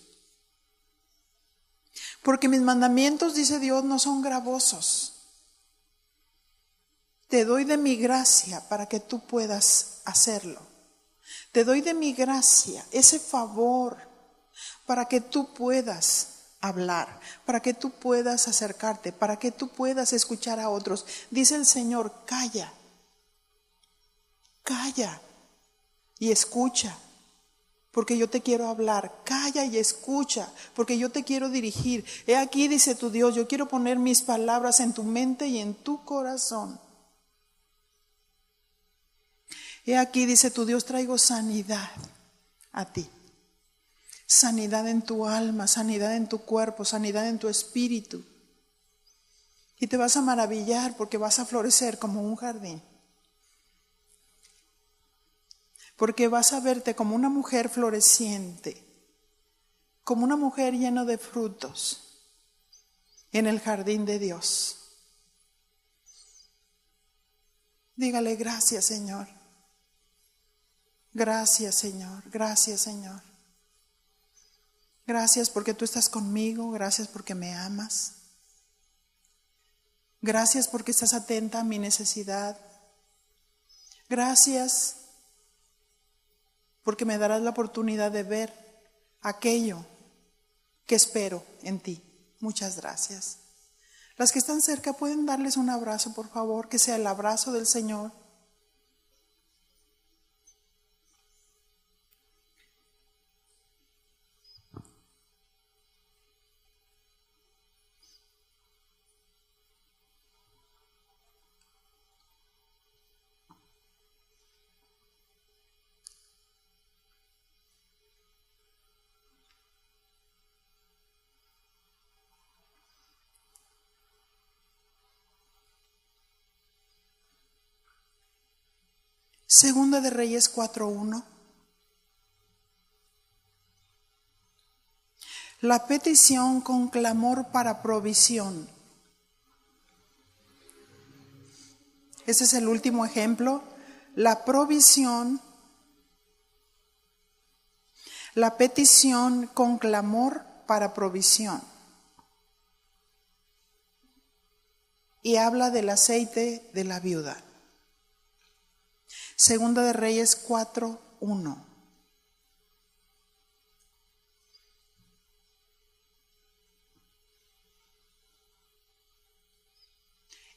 Porque mis mandamientos, dice Dios, no son gravosos. Te doy de mi gracia para que tú puedas hacerlo. Te doy de mi gracia, ese favor, para que tú puedas hablar, para que tú puedas acercarte, para que tú puedas escuchar a otros. Dice el Señor, calla y escucha, porque yo te quiero hablar. Calla y escucha, porque yo te quiero dirigir. He aquí, dice tu Dios, yo quiero poner mis palabras en tu mente y en tu corazón. He aquí, dice tu Dios, traigo sanidad a ti. Sanidad en tu alma, sanidad en tu cuerpo, sanidad en tu espíritu. Y te vas a maravillar porque vas a florecer como un jardín. Porque vas a verte como una mujer floreciente, como una mujer llena de frutos en el jardín de Dios. Dígale, gracias, Señor. Gracias, Señor. Gracias, Señor. Gracias porque tú estás conmigo. Gracias porque me amas. Gracias porque estás atenta a mi necesidad. Gracias porque me darás la oportunidad de ver aquello que espero en ti. Muchas gracias. Las que están cerca pueden darles un abrazo, por favor, que sea el abrazo del Señor. Segunda de Reyes 4:1. La petición con clamor para provisión. Ese es el último ejemplo. La provisión, la petición con clamor para provisión. Y habla del aceite de la viuda. Segunda de Reyes 4:1.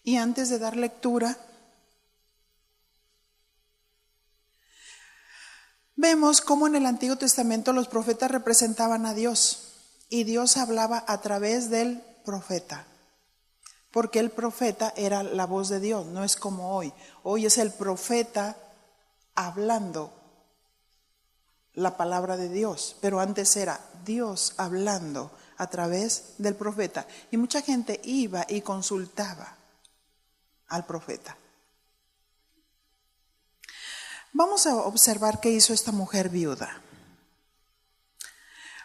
Y antes de dar lectura, vemos cómo en el Antiguo Testamento los profetas representaban a Dios y Dios hablaba a través del profeta. porque el profeta era la voz de Dios, no es como hoy. Hoy es el profeta hablando la palabra de Dios, pero antes era Dios hablando a través del profeta. Y mucha gente iba y consultaba al profeta. Vamos a observar qué hizo esta mujer viuda.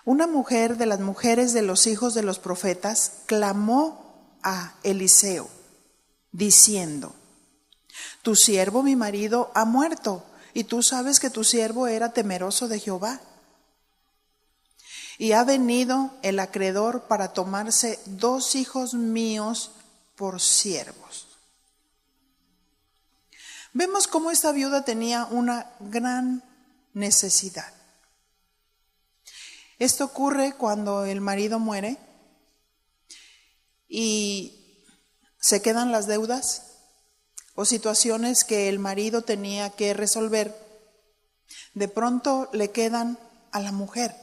Una mujer de las mujeres de los hijos de los profetas clamó a Eliseo, diciendo: tu siervo mi marido ha muerto, y tú sabes que tu siervo era temeroso de Jehová. Y ha venido el acreedor para tomarse 2 hijos míos por siervos. Vemos cómo esta viuda tenía una gran necesidad. Esto ocurre cuando el marido muere y se quedan las deudas o situaciones que el marido tenía que resolver. De pronto le quedan a la mujer.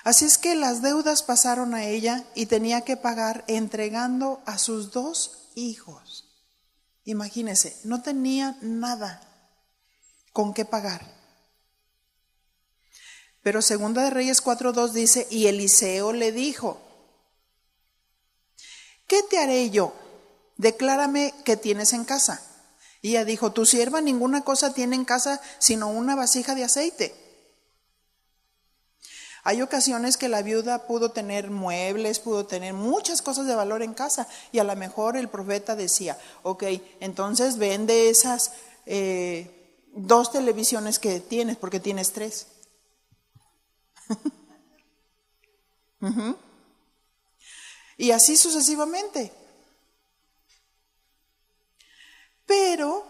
Así es que las deudas pasaron a ella y tenía que pagar entregando a sus 2 hijos. Imagínense, no tenía nada con qué pagar. Pero Segunda de Reyes 4:2 dice: y Eliseo le dijo: ¿qué te haré yo? Declárame qué tienes en casa. Y ella dijo: tu sierva ninguna cosa tiene en casa sino una vasija de aceite. Hay ocasiones que la viuda pudo tener muebles, pudo tener muchas cosas de valor en casa, y a lo mejor el profeta decía: ok, entonces vende esas 2 televisiones que tienes, porque tienes 3. Y así sucesivamente. Pero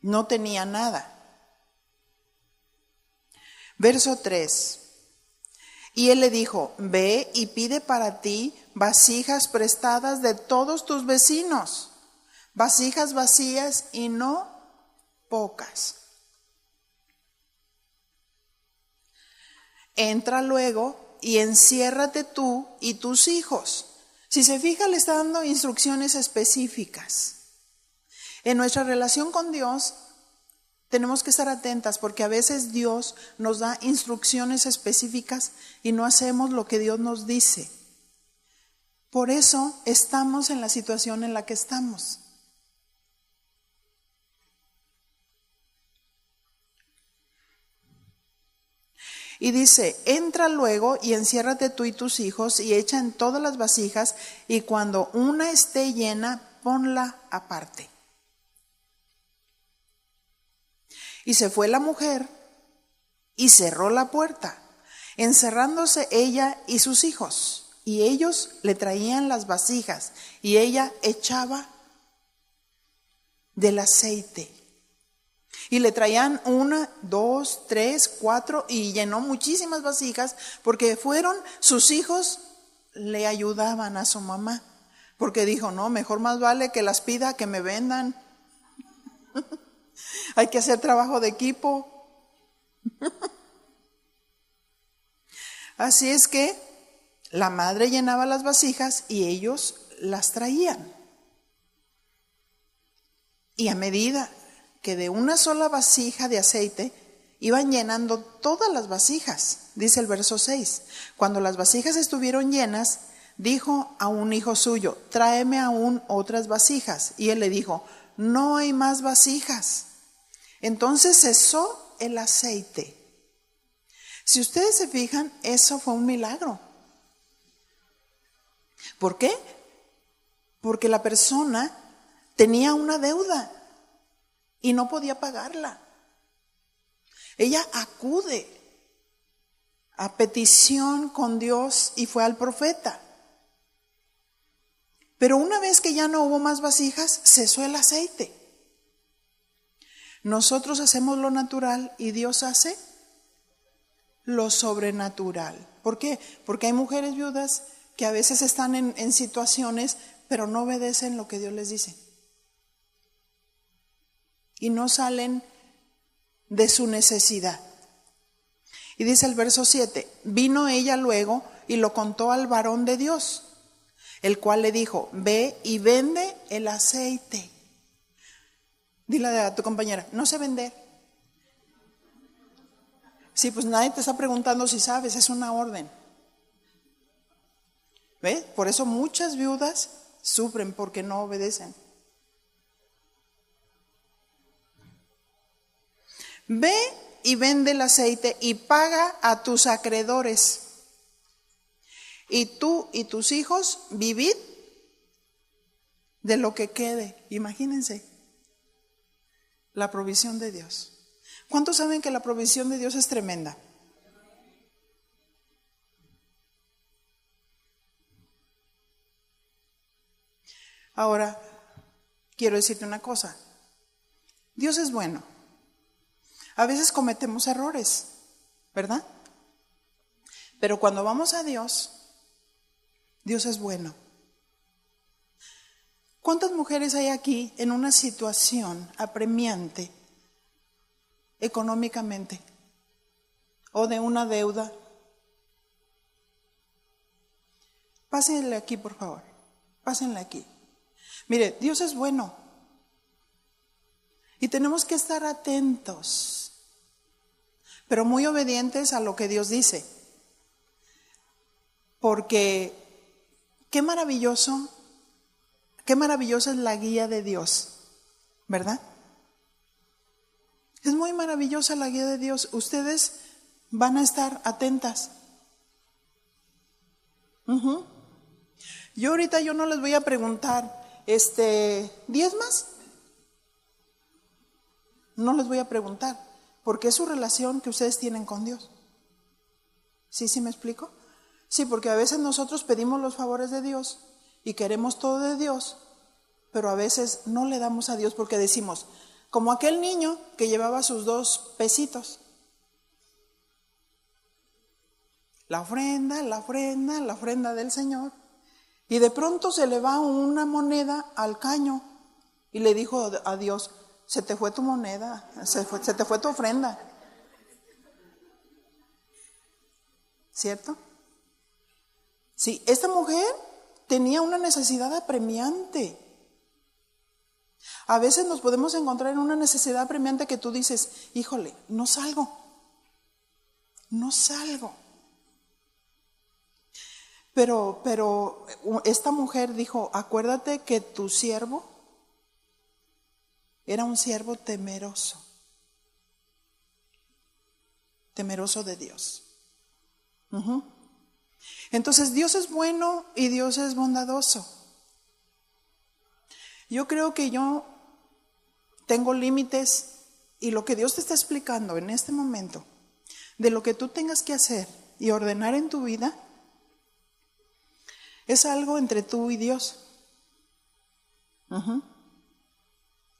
no tenía nada. Verso 3. Y él le dijo: ve y pide para ti vasijas prestadas de todos tus vecinos, vasijas vacías y no pocas. Entra luego y enciérrate tú y tus hijos. Si se fija, le está dando instrucciones específicas. En nuestra relación con Dios tenemos que estar atentas, porque a veces Dios nos da instrucciones específicas y no hacemos lo que Dios nos dice. Por eso estamos en la situación en la que estamos. Y dice: entra luego y enciérrate tú y tus hijos y echa en todas las vasijas, y cuando una esté llena, ponla aparte. Y se fue la mujer y cerró la puerta, encerrándose ella y sus hijos. Y ellos le traían las vasijas y ella echaba del aceite. Y le traían 1, 2, 3, 4 y llenó muchísimas vasijas, porque fueron sus hijos, le ayudaban a su mamá. Porque dijo: no, mejor más vale que las pida que me vendan. Hay que hacer trabajo de equipo. Así es que la madre llenaba las vasijas y ellos las traían. Y a medida que de una sola vasija de aceite iban llenando todas las vasijas, dice el verso 6. Cuando las vasijas estuvieron llenas, dijo a un hijo suyo: tráeme aún otras vasijas. Y él le dijo: no hay más vasijas. Entonces cesó el aceite. Si ustedes se fijan, eso fue un milagro. ¿Por qué? Porque la persona tenía una deuda y no podía pagarla. Ella acude a petición con Dios y fue al profeta. Pero una vez que ya no hubo más vasijas, cesó el aceite. Nosotros hacemos lo natural y Dios hace lo sobrenatural. ¿Por qué? Porque hay mujeres viudas que a veces están en situaciones, pero no obedecen lo que Dios les dice. Y no salen de su necesidad. Y dice el verso 7, vino ella luego y lo contó al varón de Dios, el cual le dijo, ve y vende el aceite. Dile a tu compañera, no sé vender. Sí, pues nadie te está preguntando si sabes, es una orden. ¿Ves? Por eso muchas viudas sufren porque no obedecen. Ve y vende el aceite y paga a tus acreedores. Y tú y tus hijos vivid de lo que quede. Imagínense la provisión de Dios. ¿Cuántos saben que la provisión de Dios es tremenda? Ahora, quiero decirte una cosa. Dios es bueno. A veces cometemos errores, ¿verdad? Pero cuando vamos a Dios, Dios es bueno. ¿Cuántas mujeres hay aquí en una situación apremiante económicamente o de una deuda? Pásenle aquí, por favor. Pásenle aquí. Mire, Dios es bueno. Y tenemos que estar atentos, pero muy obedientes a lo que Dios dice. Porque qué maravillosa es la guía de Dios, ¿verdad? Es muy maravillosa la guía de Dios. Ustedes van a estar atentas. Yo ahorita no les voy a preguntar, ¿diezmas? No les voy a preguntar, porque es su relación que ustedes tienen con Dios. ¿Sí me explico? Sí, porque a veces nosotros pedimos los favores de Dios y queremos todo de Dios, pero a veces no le damos a Dios porque decimos, como aquel niño que llevaba sus 2 pesitos. La ofrenda del Señor. Y de pronto se le va una moneda al caño y le dijo a Dios, se te fue tu moneda, se te fue tu ofrenda. ¿Cierto? Sí, esta mujer tenía una necesidad apremiante. A veces nos podemos encontrar en una necesidad apremiante que tú dices, híjole, no salgo. Pero esta mujer dijo, acuérdate que tu siervo era un siervo temeroso de Dios. Entonces Dios es bueno y Dios es bondadoso. Yo creo que yo tengo límites y lo que Dios te está explicando en este momento, de lo que tú tengas que hacer y ordenar en tu vida, es algo entre tú y Dios.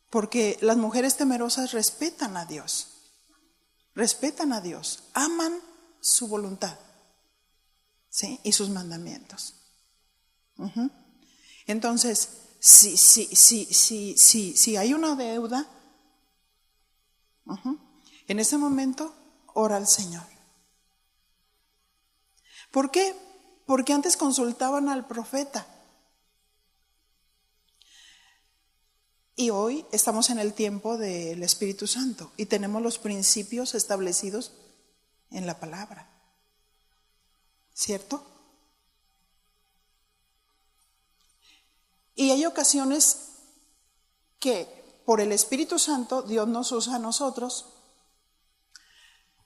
Porque las mujeres temerosas respetan a Dios, aman su voluntad, ¿sí? Y sus mandamientos. Entonces, si hay una deuda, en ese momento ora al Señor. ¿Por qué? Porque antes consultaban al profeta. Y hoy estamos en el tiempo del Espíritu Santo y tenemos los principios establecidos en la palabra. ¿Cierto? Y hay ocasiones que por el Espíritu Santo Dios nos usa a nosotros,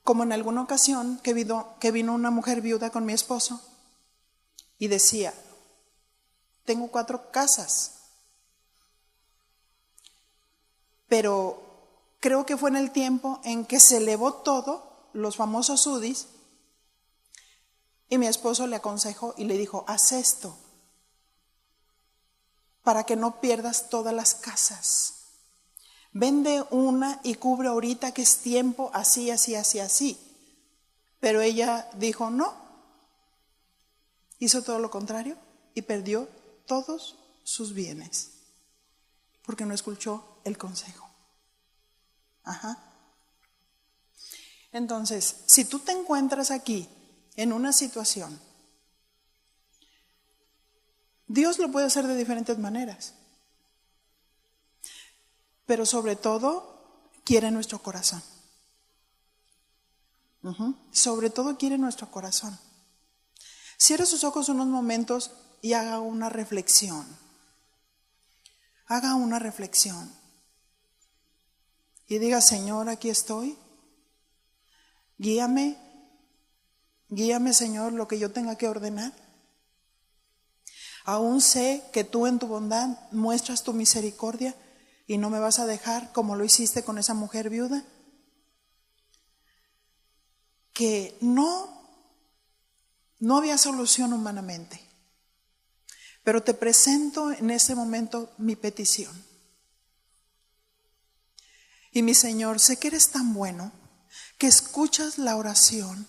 como en alguna ocasión que vino una mujer viuda con mi esposo y decía, tengo 4 casas, pero creo que fue en el tiempo en que se elevó todo, los famosos UDIs, y mi esposo le aconsejó y le dijo, haz esto para que no pierdas todas las casas. Vende una y cubre ahorita que es tiempo así. Pero ella dijo no, hizo todo lo contrario y perdió todos sus bienes porque no escuchó el consejo. Entonces, si tú te encuentras aquí en una situación, Dios lo puede hacer de diferentes maneras, pero sobre todo quiere nuestro corazón. Sobre todo quiere nuestro corazón. Cierre sus ojos unos momentos y haga una reflexión. Haga una reflexión. Y diga: Señor, aquí estoy. Guíame. Guíame, Señor, lo que yo tenga que ordenar. Aún sé que tú en tu bondad muestras tu misericordia y no me vas a dejar como lo hiciste con esa mujer viuda, que no había solución humanamente. Pero te presento en este momento mi petición. Y mi Señor, sé que eres tan bueno que escuchas la oración.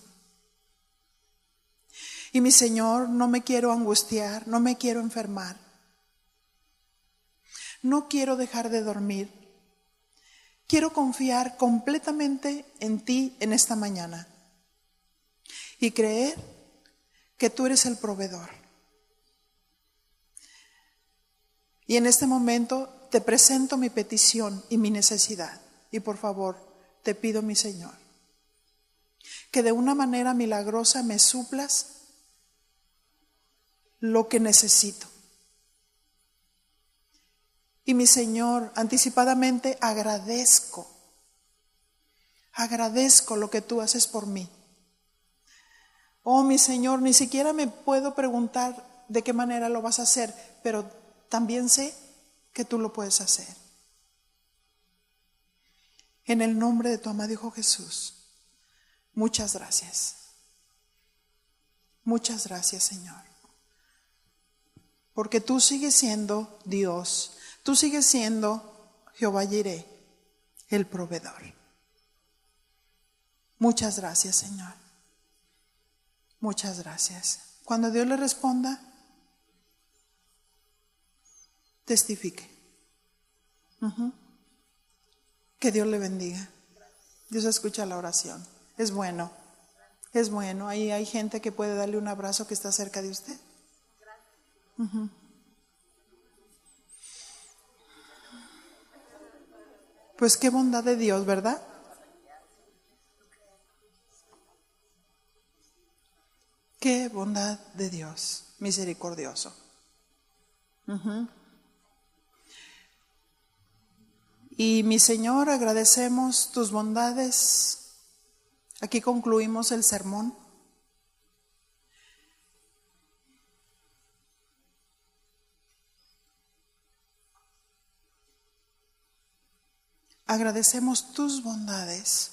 Y mi Señor, no me quiero angustiar, no me quiero enfermar. No quiero dejar de dormir. Quiero confiar completamente en ti en esta mañana y creer que tú eres el proveedor. Y en este momento te presento mi petición y mi necesidad. Y por favor, te pido, mi Señor, que de una manera milagrosa me suplas lo que necesito. Y mi Señor, anticipadamente agradezco lo que tú haces por mí. Oh, mi Señor, ni siquiera me puedo preguntar de qué manera lo vas a hacer, pero también sé que tú lo puedes hacer. En el nombre de tu amado Hijo Jesús, muchas gracias. Muchas gracias, Señor. Porque tú sigues siendo Dios. Tú sigues siendo Jehová Jireh, el proveedor. Muchas gracias, Señor. Muchas gracias. Cuando Dios le responda, testifique. Que Dios le bendiga. Dios escucha la oración. Es bueno. Es bueno. Ahí hay gente que puede darle un abrazo que está cerca de usted. Pues qué bondad de Dios, ¿verdad? Qué bondad de Dios, misericordioso. Y mi Señor, agradecemos tus bondades. Aquí concluimos el sermón. Agradecemos tus bondades.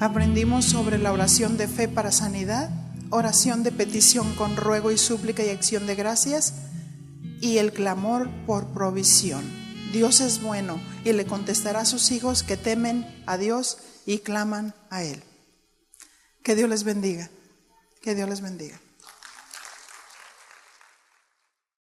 Aprendimos sobre la oración de fe para sanidad, oración de petición con ruego y súplica y acción de gracias, y el clamor por provisión. Dios es bueno y le contestará a sus hijos que temen a Dios y claman a Él. Que Dios les bendiga. Que Dios les bendiga.